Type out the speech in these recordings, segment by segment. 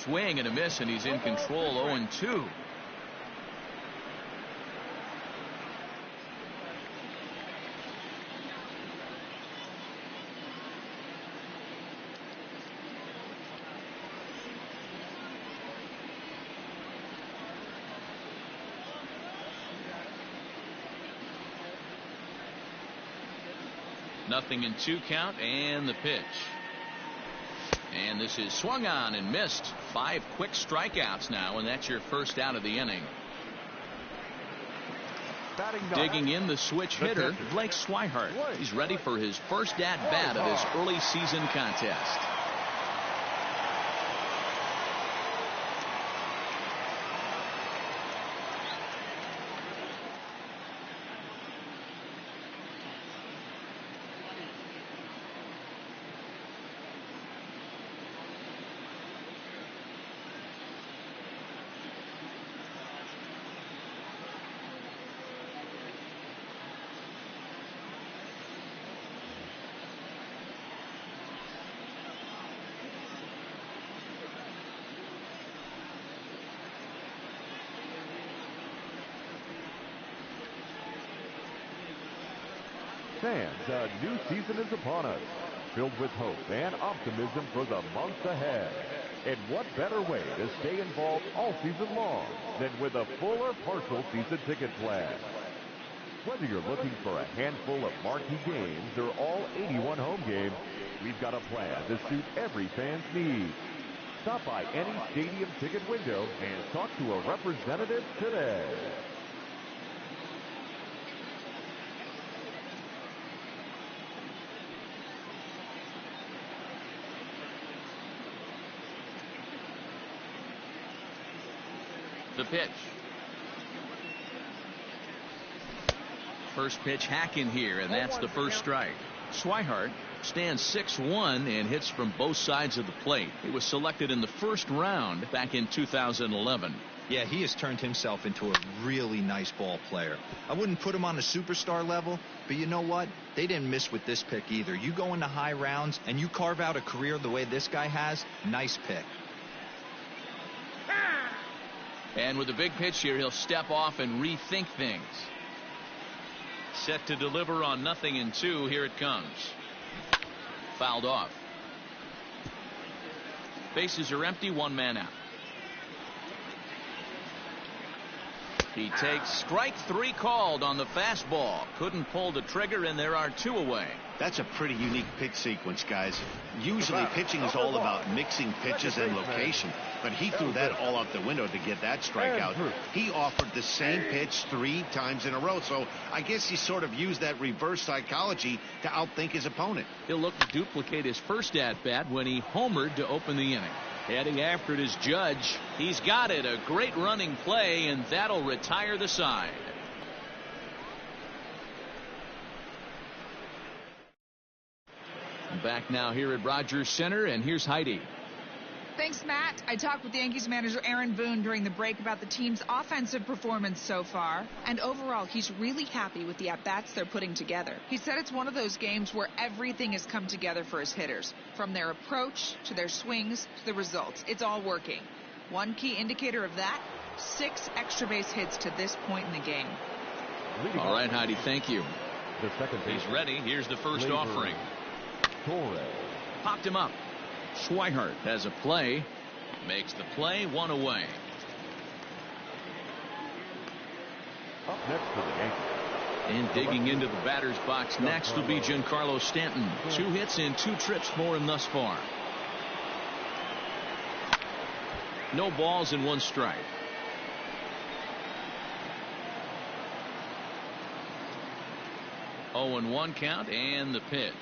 Swing and a miss, and he's in control. 0-2. Nothing in 2 count, and the pitch. And this is swung on and missed. 5 quick strikeouts now, and that's your first out of the inning. Digging in the switch hitter, Blake Swihart. He's ready for his first at-bat of this early season contest. Fans, a new season is upon us, filled with hope and optimism for the months ahead. And what better way to stay involved all season long than with a full or partial season ticket plan? Whether you're looking for a handful of marquee games or all 81 home games, we've got a plan to suit every fan's needs. Stop by any stadium ticket window and talk to a representative today. The pitch. First pitch hack in here, and that's the first strike. Swihart stands 6'1" and hits from both sides of the plate. He was selected in the first round back in 2011. Yeah, he has turned himself into a really nice ball player. I wouldn't put him on a superstar level, but you know what? They didn't miss with this pick either. You go into high rounds and you carve out a career the way this guy has, nice pick. And with a big pitch here, he'll step off and rethink things. Set to deliver on 0-2. Here it comes. Fouled off. Bases are empty, 1 man out. He takes strike 3 called on the fastball. Couldn't pull the trigger, and there are 2 away. That's a pretty unique pitch sequence, guys. Usually pitching is all about mixing pitches and location, but he threw that all out the window to get that strikeout. He offered the same pitch 3 times in a row, so I guess he sort of used that reverse psychology to outthink his opponent. He'll look to duplicate his first at-bat when he homered to open the inning. Heading after it is Judge. He's got it. A great running play, and that'll retire the side. Back now here at Rogers Center, and here's Heidi. Thanks, Matt. I talked with Yankees manager Aaron Boone during the break about the team's offensive performance so far, and overall he's really happy with the at-bats they're putting together. He said it's one of those games where everything has come together for his hitters, from their approach to their swings to the results. It's all working. One key indicator of that, 6 extra base hits to this point in the game. All right, Heidi, thank you. The second He's ready. Here's the first offering. Popped him up. Swihart has a play. Makes the play, 1 away. Up next for the Yankees. And digging into the batter's box next will be Giancarlo Stanton. 2 hits and 2 trips for him thus far. No balls and 1 strike. Oh, and 1 count, and the pitch.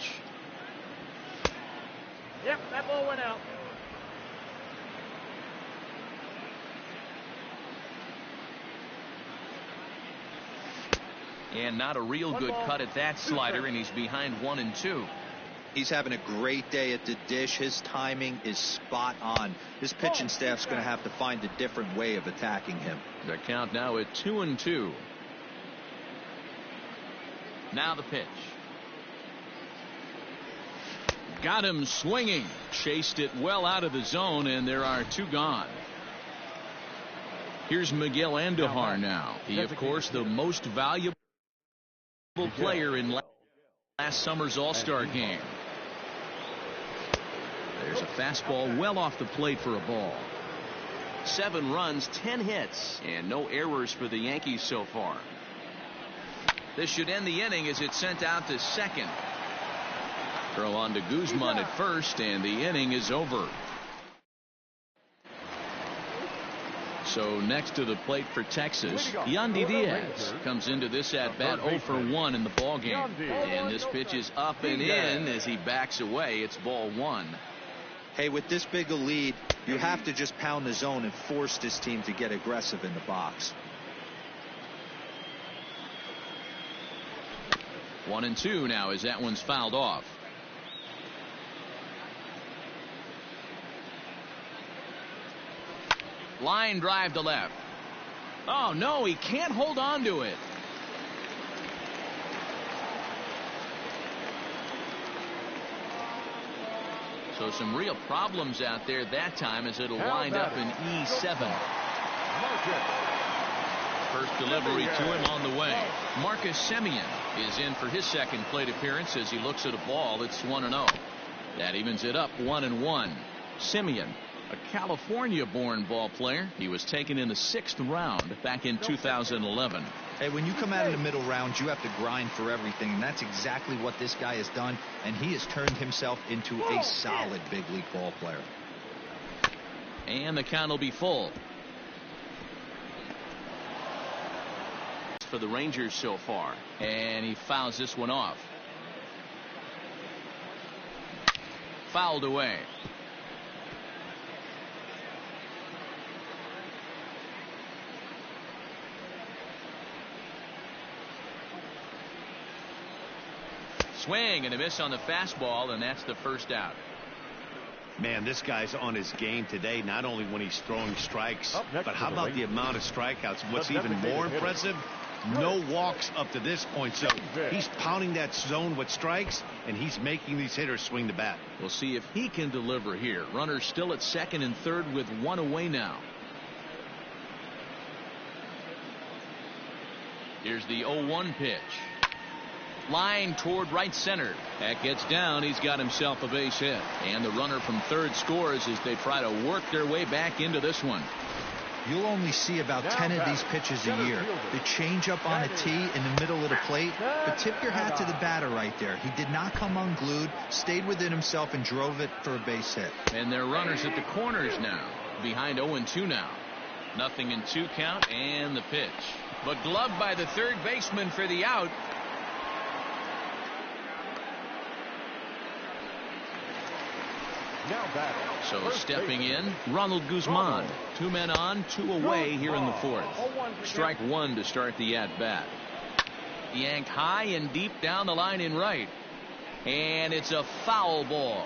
Yep, that ball went out. And not a real good cut at that slider, and he's behind 1-2. He's having a great day at the dish. His timing is spot on. His pitching staff's going to have to find a different way of attacking him. The count now at 2-2. Now the pitch. Got him swinging. Chased it well out of the zone, and there are 2 gone. Here's Miguel Andujar now. He, of course, the most valuable player in last summer's All-Star game. There's a fastball well off the plate for a ball. 7 runs, 10 hits, and no errors for the Yankees so far. This should end the inning as it's sent out to second. Throw on to Guzman at first, and the inning is over. So next to the plate for Texas, Yandy Diaz comes into this at-bat 0 for 1 in the ballgame. And this pitch is up and in as he backs away. It's ball 1. Hey, with this big a lead, you have to just pound the zone and force this team to get aggressive in the box. 1-2 now as that one's fouled off. Line drive to left. Oh, no, he can't hold on to it. So some real problems out there that time as it'll wind up in E7. First delivery to him on the way. Marcus Semien is in for his second plate appearance as he looks at a ball. It's 1-0. That evens it up 1-1. Semien, a California-born ball player. He was taken in the 6th round back in 2011. Hey, when you come out in the middle rounds, you have to grind for everything, and that's exactly what this guy has done, and he has turned himself into a solid big league ball player. And the count will be full. For the Rangers so far, and he fouls this one off. Fouled away. Swing and a miss on the fastball, and that's the first out. Man, this guy's on his game today, not only when he's throwing strikes, but how about the amount of strikeouts? What's even more impressive, no walks up to this point. So he's pounding that zone with strikes, and he's making these hitters swing the bat. We'll see if he can deliver here. Runners still at second and third with 1 away now. Here's the 0-1 pitch. Line toward right center. That gets down. He's got himself a base hit. And the runner from third scores as they try to work their way back into this one. You'll only see about 10 of these pitches a year. The changeup on a tee in the middle of the plate. But tip your hat to the batter right there. He did not come unglued, stayed within himself, and drove it for a base hit. And they're runners at the corners now. Behind 0-2 now. 0-2 count and the pitch. But gloved by the third baseman for the out. So stepping in, Ronald Guzman. 2 men on, 2 away here in the 4th. Strike 1 to start the at-bat. Yanked high and deep down the line in right. And it's a foul ball.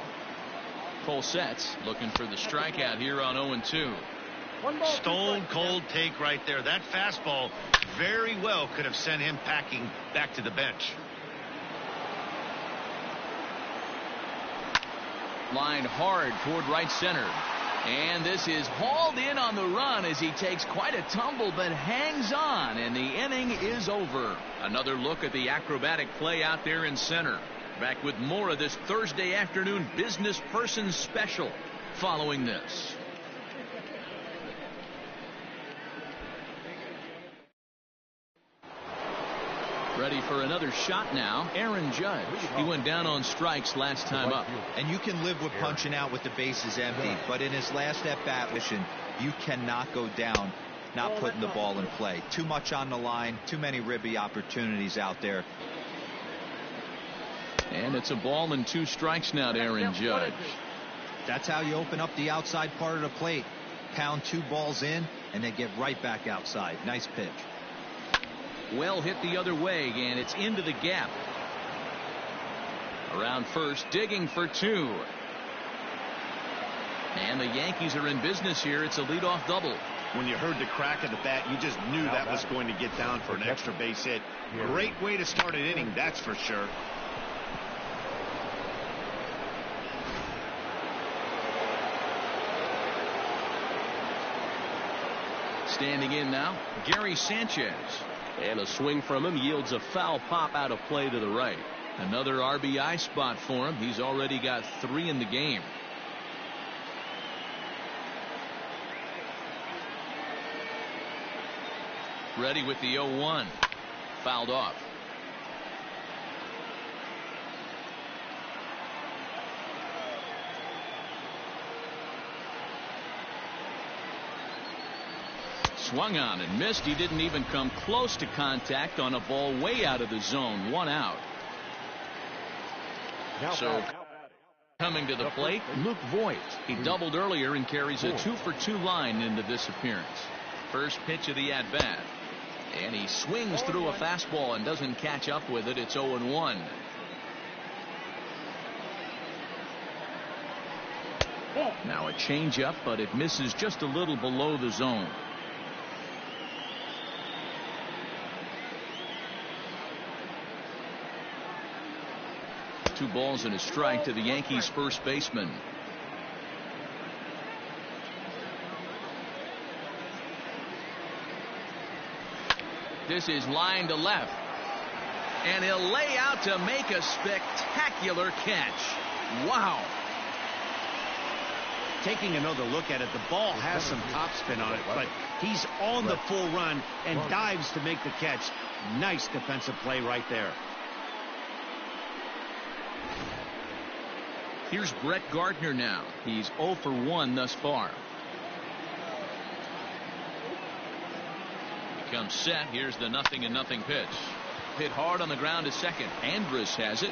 Cole Setz looking for the strikeout here on 0-2. Stone cold take right there. That fastball very well could have sent him packing back to the bench. Line hard toward right center. And this is hauled in on the run as he takes quite a tumble but hangs on, and the inning is over. Another look at the acrobatic play out there in center. Back with more of this Thursday afternoon business person special following this. Ready for another shot now, Aaron Judge. He went down on strikes last time up. And you can live with punching out with the bases empty, but in his last at-bat mission, you cannot go down not putting the ball in play. Too much on the line, too many ribby opportunities out there. And it's a ball and 2 strikes now to Aaron Judge. That's how you open up the outside part of the plate. Pound 2 balls in, and they get right back outside. Nice pitch. Well hit the other way, and it's into the gap. Around first, digging for 2. And the Yankees are in business here. It's a leadoff double. When you heard the crack of the bat, you just knew that was going to get down for an extra base hit. Great way to start an inning, that's for sure. Standing in now, Gary Sanchez. And a swing from him yields a foul pop out of play to the right. Another RBI spot for him. He's already got 3 in the game. Ready with the 0-1. Fouled off. Swung on and missed. He didn't even come close to contact on a ball way out of the zone. 1 out. So coming to the plate, Luke Voigt. He doubled earlier and carries a 2-for-2 line into this appearance. First pitch of the at-bat. And he swings through a fastball and doesn't catch up with it. It's 0-1. Now a changeup, but it misses just a little below the zone. Two balls and a strike to the Yankees first baseman. This is line to left. And he'll lay out to make a spectacular catch. Wow. Taking another look at it, the ball has some topspin on it, but he's on the full run and dives to make the catch. Nice defensive play right there. Here's Brett Gardner now. He's 0 for 1 thus far. He comes set. Here's the 0-0 pitch. Hit hard on the ground to second. Andrus has it.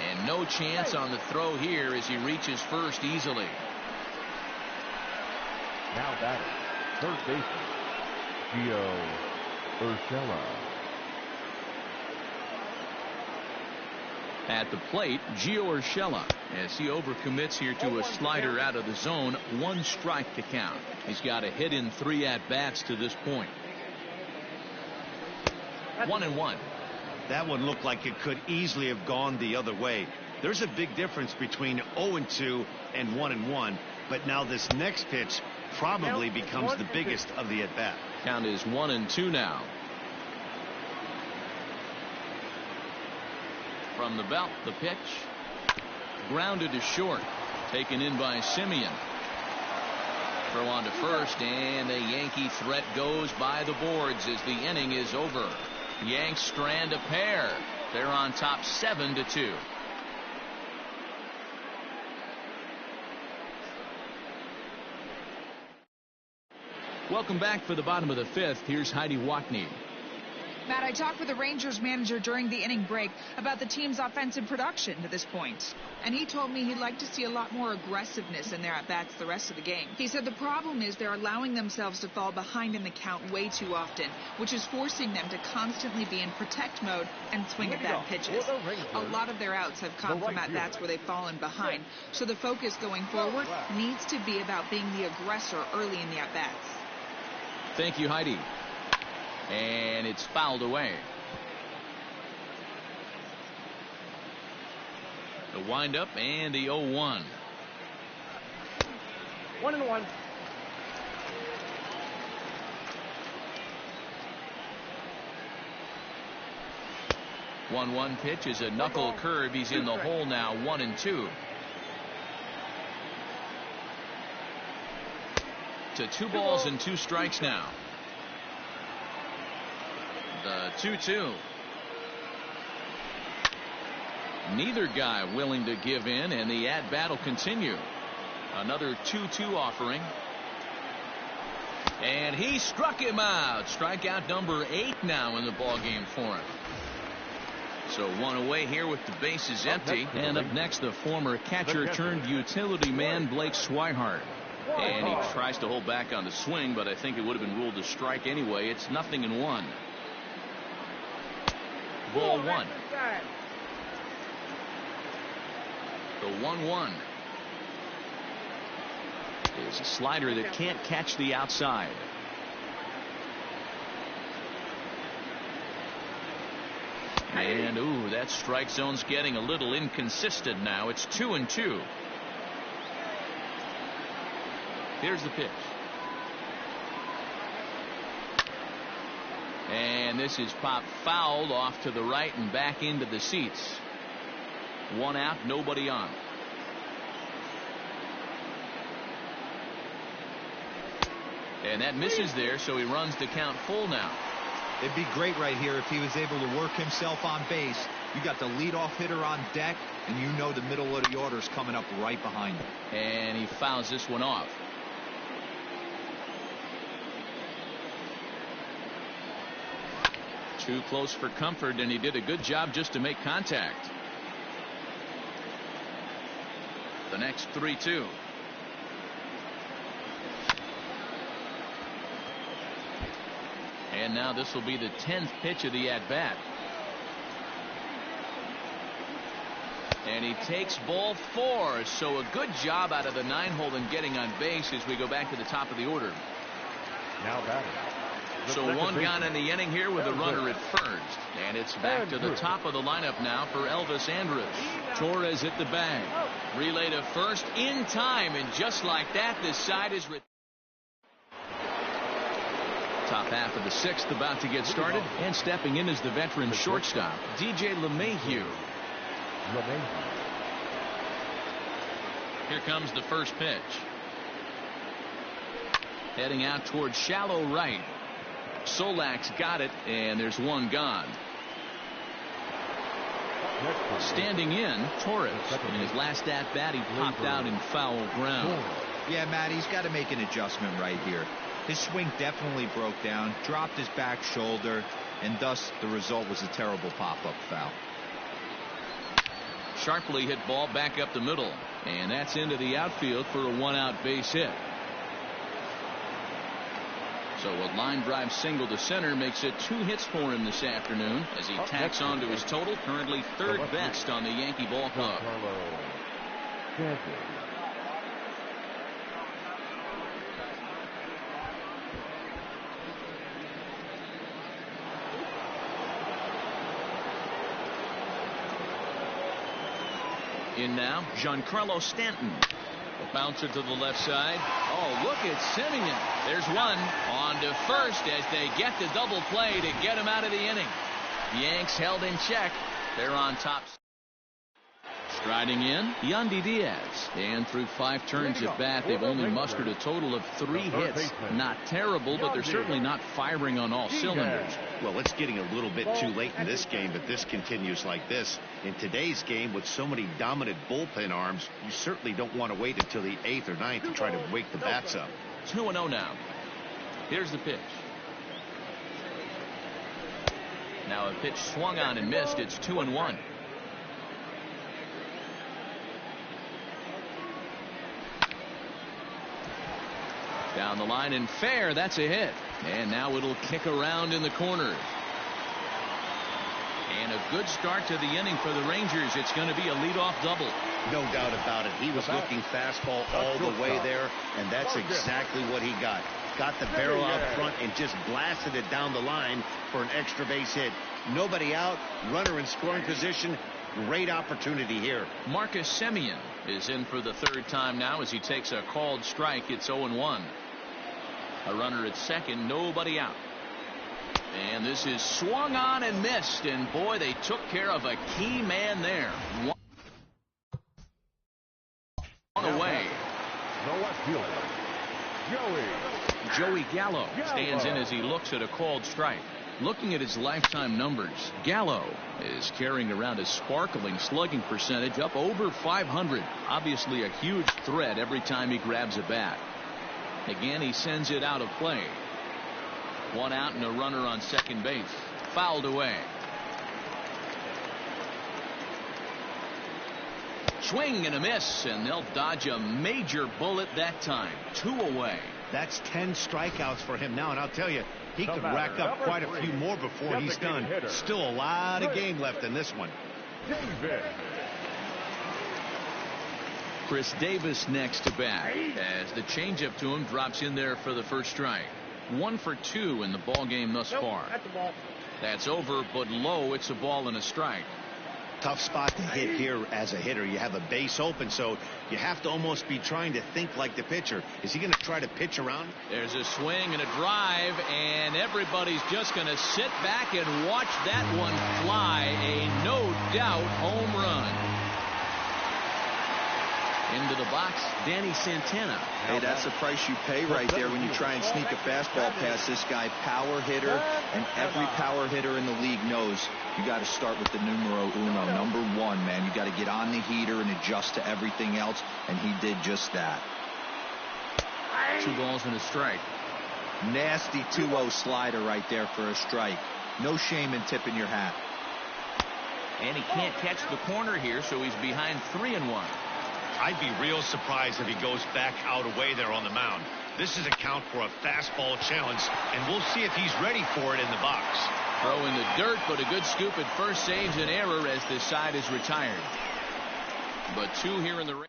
And no chance on the throw here as he reaches first easily. Now batting, third baseman, Gio Urshela. At the plate, Gio Urshela, as he overcommits here to a slider out of the zone. 1 strike to count. He's got a hit in 3 at-bats to this point. 1-1. That one looked like it could easily have gone the other way. There's a big difference between 0-2 and 1-1, but now this next pitch probably becomes the biggest of the at-bat. Count is 1-2 now. From the belt, the pitch. Grounded to short. Taken in by Simeon. Throw on to first, and the Yankee threat goes by the boards as the inning is over. Yanks strand a pair. They're on top 7-2. Welcome back for the bottom of the 5th. Here's Heidi Watney. Matt, I talked with the Rangers manager during the inning break about the team's offensive production to this point. And he told me he'd like to see a lot more aggressiveness in their at-bats the rest of the game. He said the problem is they're allowing themselves to fall behind in the count way too often, which is forcing them to constantly be in protect mode and swing at bad pitches. A lot of their outs have come from at-bats where they've fallen behind. So the focus going forward needs to be about being the aggressor early in the at-bats. Thank you, Heidi. And it's fouled away. The windup and the 0-1. 1-1. One pitch is a knuckle curve. He's in the hole now. 1-2. To 2 balls and 2 strikes now. The 2-2. Neither guy willing to give in, and the at-bat will continue. Another 2-2 offering. And he struck him out. Strikeout number 8 now in the ballgame for him. So 1 away here with the bases empty. And up next, the former catcher turned utility man, Blake Swihart. And he tries to hold back on the swing, but I think it would have been ruled a strike anyway. It's 0-1. Ball 1. The 1-1 is a slider that can't catch the outside. And ooh, that strike zone's getting a little inconsistent now. It's 2-2. Here's the pitch. And this is popped foul off to the right and back into the seats. 1 out, nobody on. And that misses there, so he runs the count full now. It'd be great right here if he was able to work himself on base. You got the leadoff hitter on deck, and you know the middle of the order's coming up right behind him. And he fouls this one off. Too close for comfort, and he did a good job just to make contact. The next 3-2. And now this will be the 10th pitch of the at-bat. And he takes ball 4. So a good job out of the 9-hole in getting on base as we go back to the top of the order. Now batting. So 1 gone in the inning here with a runner at first. And it's back to the top of the lineup now for Elvis Andrus. Torres hit the bag. Relay to first in time. And just like that, this side is top half of the 6th about to get started. And stepping in is the veteran shortstop, DJ LeMahieu. Here comes the first pitch. Heading out towards shallow right. Solak's got it, and there's 1 gone. Standing in, Torres. In his last at-bat, he popped out in foul ground. Yeah, Matt, he's got to make an adjustment right here. His swing definitely broke down, dropped his back shoulder, and thus the result was a terrible pop-up foul. Sharply hit ball back up the middle, and that's into the outfield for a 1-out base hit. So a line drive single to center makes it 2 hits for him this afternoon as he tacks on to his total, currently 3rd best on the Yankee ball club. In now, Giancarlo Stanton. A bouncer to the left side. Oh, look at Semien. There's 1 on to first as they get the double play to get him out of the inning. Yanks held in check. They're on top. Striding in, Yandy Diaz. And through 5 turns at bat, they've only mustered a total of 3 hits. Not terrible, but they're certainly not firing on all cylinders. Well, it's getting a little bit too late in this game, but this continues like this. In today's game, with so many dominant bullpen arms, you certainly don't want to wait until the 8th or 9th to try to wake the bats up. 2-0 now. Here's the pitch. Now a pitch swung on and missed. It's 2-1. Down the line and fair. That's a hit. And now it'll kick around in the corner. And a good start to the inning for the Rangers. It's going to be a leadoff double. No doubt about it. He was looking fastball all the way there, and that's exactly what he got. Got the barrel out front and just blasted it down the line for an extra base hit. Nobody out, runner in scoring position. Great opportunity here. Marcus Semien is in for the 3rd time now as he takes a called strike. It's 0-1. A runner at second, nobody out. And this is swung on and missed. And boy, they took care of a key man there. 1 away. Joey Gallo stands in as he looks at a called strike. Looking at his lifetime numbers, Gallo is carrying around a sparkling slugging percentage up over 500. Obviously a huge threat every time he grabs a bat. Again, he sends it out of play. 1 out and a runner on second base. Fouled away. Swing and a miss, and they'll dodge a major bullet that time. 2 away. That's 10 strikeouts for him now, and I'll tell you, he could rack up quite a few more before he's done. Still a lot of game left in this one. Chris Davis next to bat as the changeup to him drops in there for the first strike. 1 for 2 in the ball game thus far. That's over, but low. It's a ball and a strike. tough spot to hit here as a hitter. You have a base open, so you have to almost be trying to think like the pitcher. Is he going to try to pitch around? There's a swing and a drive, and everybody's just going to sit back and watch that one fly. A no-doubt home run. Into the box, Danny Santana. Hey, that's the price you pay right there when you try and sneak a fastball past this guy. Power hitter, and every power hitter in the league knows you got to start with the numero uno, number one, man. You got to get on the heater and adjust to everything else, and he did just that. 2 balls and a strike. Nasty 2-0 slider right there for a strike. No shame in tipping your hat. And he can't catch the corner here, so he's behind 3-1. I'd be real surprised if he goes back out away there on the mound. This is a count for a fastball challenge, and we'll see if he's ready for it in the box. Throw in the dirt, but a good scoop at first saves an error as this side is retired. But 2 here in the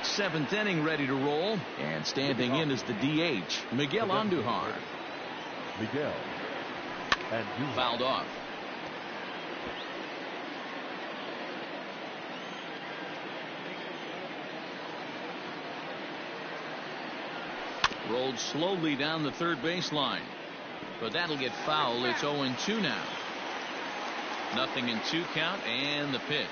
7th inning, ready to roll, and standing in is the DH, Miguel Andujar. Miguel Andujar. Fouled off. Rolled slowly down the third baseline, but that'll get foul. It's 0-2 now. 0-2 count, and the pitch.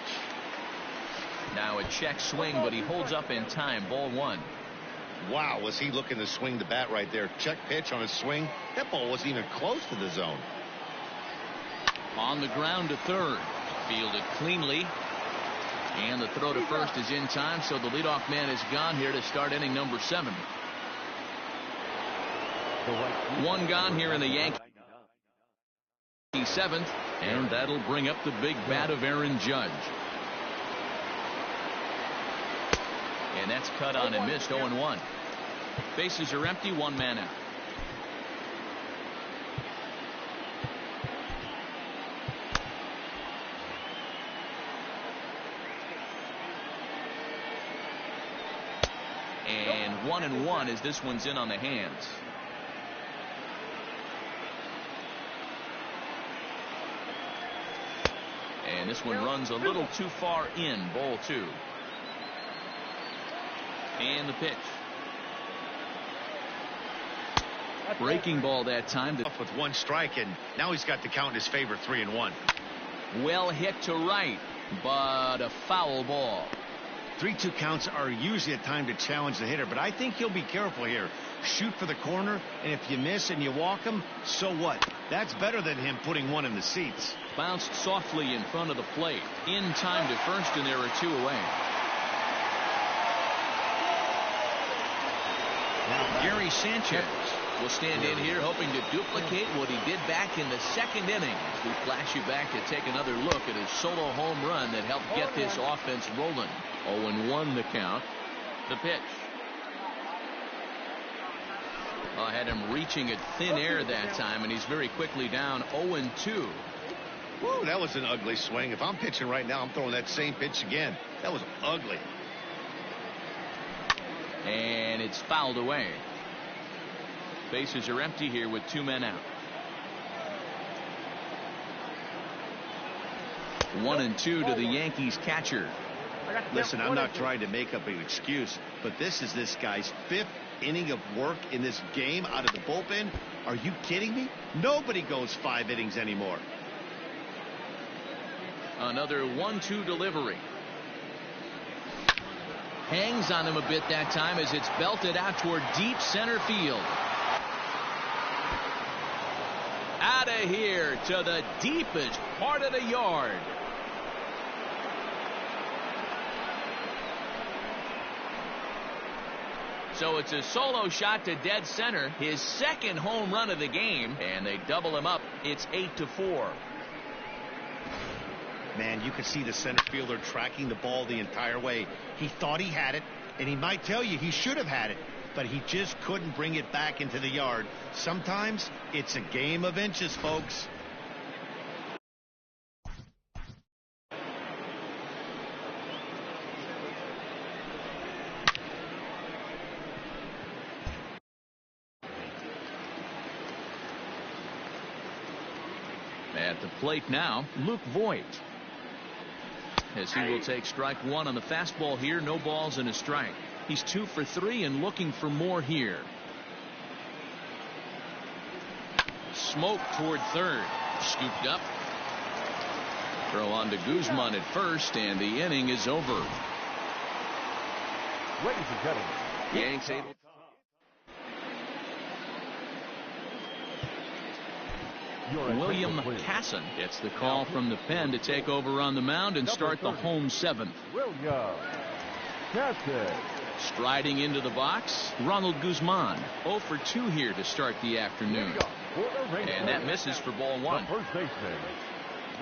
Now a check swing, but he holds up in time. Ball 1. Wow, was he looking to swing the bat right there? Check pitch on his swing. That ball wasn't even close to the zone. On the ground to third. Fielded cleanly. And the throw to first is in time, so the leadoff man is gone here to start inning number 7. 1 gone here in the Yankee 7th, and that'll bring up the big bat of Aaron Judge. And that's cut on and missed. 0-1. Bases are empty. 1 man out. And 1-1 as this one's in on the hands. And this one runs a little too far in. Ball 2. And the pitch. Breaking ball that time. With 1 strike, and now he's got the count in his favor. 3-1. Well hit to right, but a foul ball. 3-2 counts are usually a time to challenge the hitter, but I think he'll be careful here. Shoot for the corner, and if you miss and you walk him, so what? That's better than him putting 1 in the seats. Bounced softly in front of the plate. In time to first, and there are 2 away. Gary Sanchez will stand in here hoping to duplicate what he did back in the 2nd inning. We flash you back to take another look at his solo home run that helped get this offense rolling. 0-1 the count. The pitch. I had him reaching at thin air that time, and he's very quickly down. 0-2. Whoa, that was an ugly swing. If I'm pitching right now, I'm throwing that same pitch again. That was ugly. And it's fouled away. Bases are empty here with 2 men out. 1-2 to the Yankees catcher. Listen, I'm not trying to make up an excuse, but this is this guy's 5th inning of work in this game out of the bullpen. Are you kidding me? Nobody goes 5 innings anymore. Another 1-2 delivery. Hangs on him a bit that time as it's belted out toward deep center field. Out of here to the deepest part of the yard. So it's a solo shot to dead center, his 2nd home run of the game, and they double him up. It's 8-4. Man, you could see the center fielder tracking the ball the entire way. He thought he had it, and he might tell you he should have had it, but he just couldn't bring it back into the yard. Sometimes it's a game of inches, folks. At the plate now, Luke Voigt. As he will take strike one on the fastball here. No balls and a strike. He's 2 for 3 and looking for more here. Smoke toward third. Scooped up. Throw on to Guzman at first, and the inning is over. Ladies and gentlemen, Yanks able. William Casson gets the call from the pen to take over on the mound and start the home 7th. William Casson. Striding into the box, Ronald Guzman. 0 for 2 here to start the afternoon. And that misses for ball 1. The first baseman,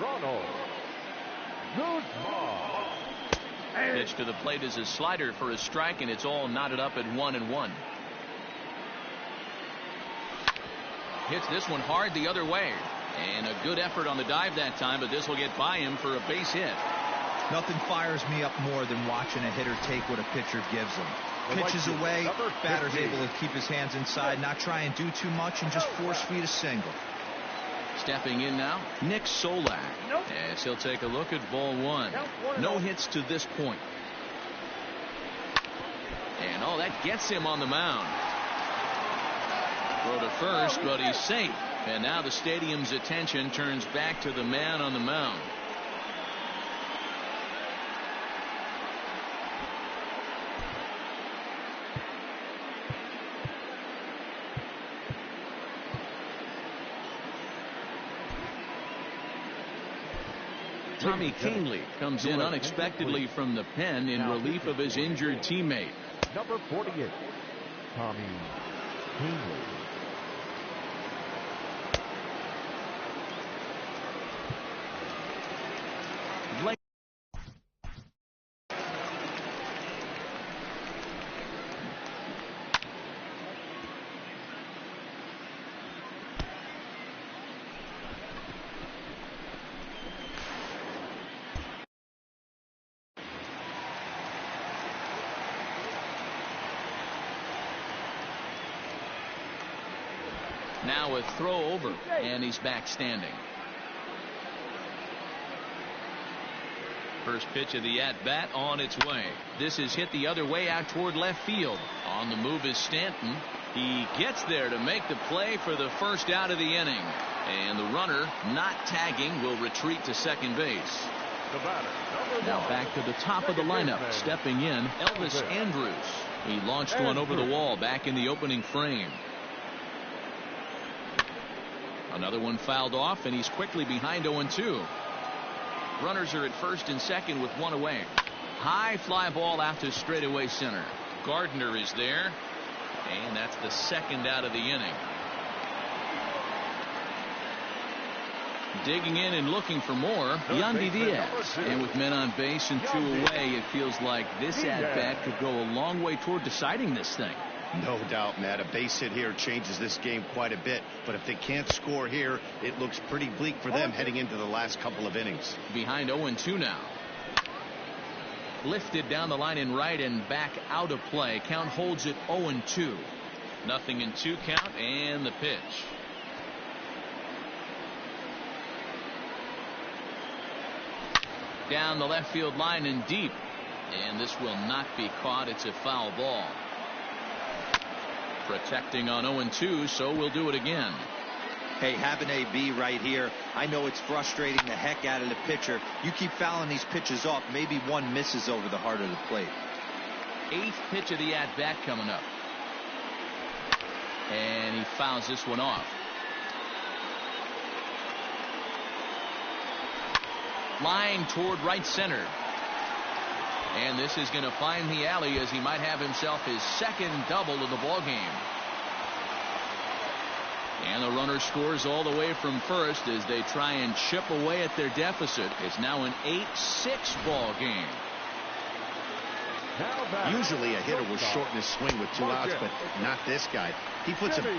Ronald Guzman. Pitch to the plate is a slider for a strike, and it's all knotted up at 1-1. Hits this one hard the other way. And a good effort on the dive that time, but this will get by him for a base hit. Nothing fires me up more than watching a hitter take what a pitcher gives him. Pitches away, batter's able to keep his hands inside, not try and do too much, and just force feed a single. Stepping in now, Nick Solak. As he'll take a look at ball 1. No hits to this point. And oh, that gets him on the mound. Throw to first, but he's safe. And now the stadium's attention turns back to the man on the mound. Tommy Kahnle comes in unexpectedly from the pen in relief of his injured teammate. Number 48, Tommy Kahnle. Now a throw over, and he's back standing. First pitch of the at-bat on its way. This is hit the other way out toward left field. On the move is Stanton. He gets there to make the play for the first out of the inning. And the runner, not tagging, will retreat to second base. The batter, now back to the top of the lineup. Stepping in, Elvis Andrus. He launched one over the wall back in the opening frame. Another one fouled off, and he's quickly behind 0-2. Runners are at first and second with one away. High fly ball out to straightaway center. Gardner is there, and that's the second out of the inning. Digging in and looking for more, Yandy Diaz. And with men on base and 2 away, it feels like this at-bat could go a long way toward deciding this thing. No doubt, Matt. A base hit here changes this game quite a bit. But if they can't score here, it looks pretty bleak for them heading into the last couple of innings. Behind 0-2 now. Lifted down the line in right and back out of play. Count holds it 0-2. 0-2 count, and the pitch. Down the left field line and deep. And this will not be caught. It's a foul ball. Protecting on 0-2, so we'll do it again. Hey, have an AB right here. I know it's frustrating the heck out of the pitcher. You keep fouling these pitches off, maybe one misses over the heart of the plate. 8th pitch of the at-bat coming up. And he fouls this one off. Line toward right center. And this is going to find the alley as he might have himself his second double of the ball game. And the runner scores all the way from first as they try and chip away at their deficit. It's now an 8-6 ball game. Usually a hitter will shorten his swing with 2 outs, but not this guy. He puts a big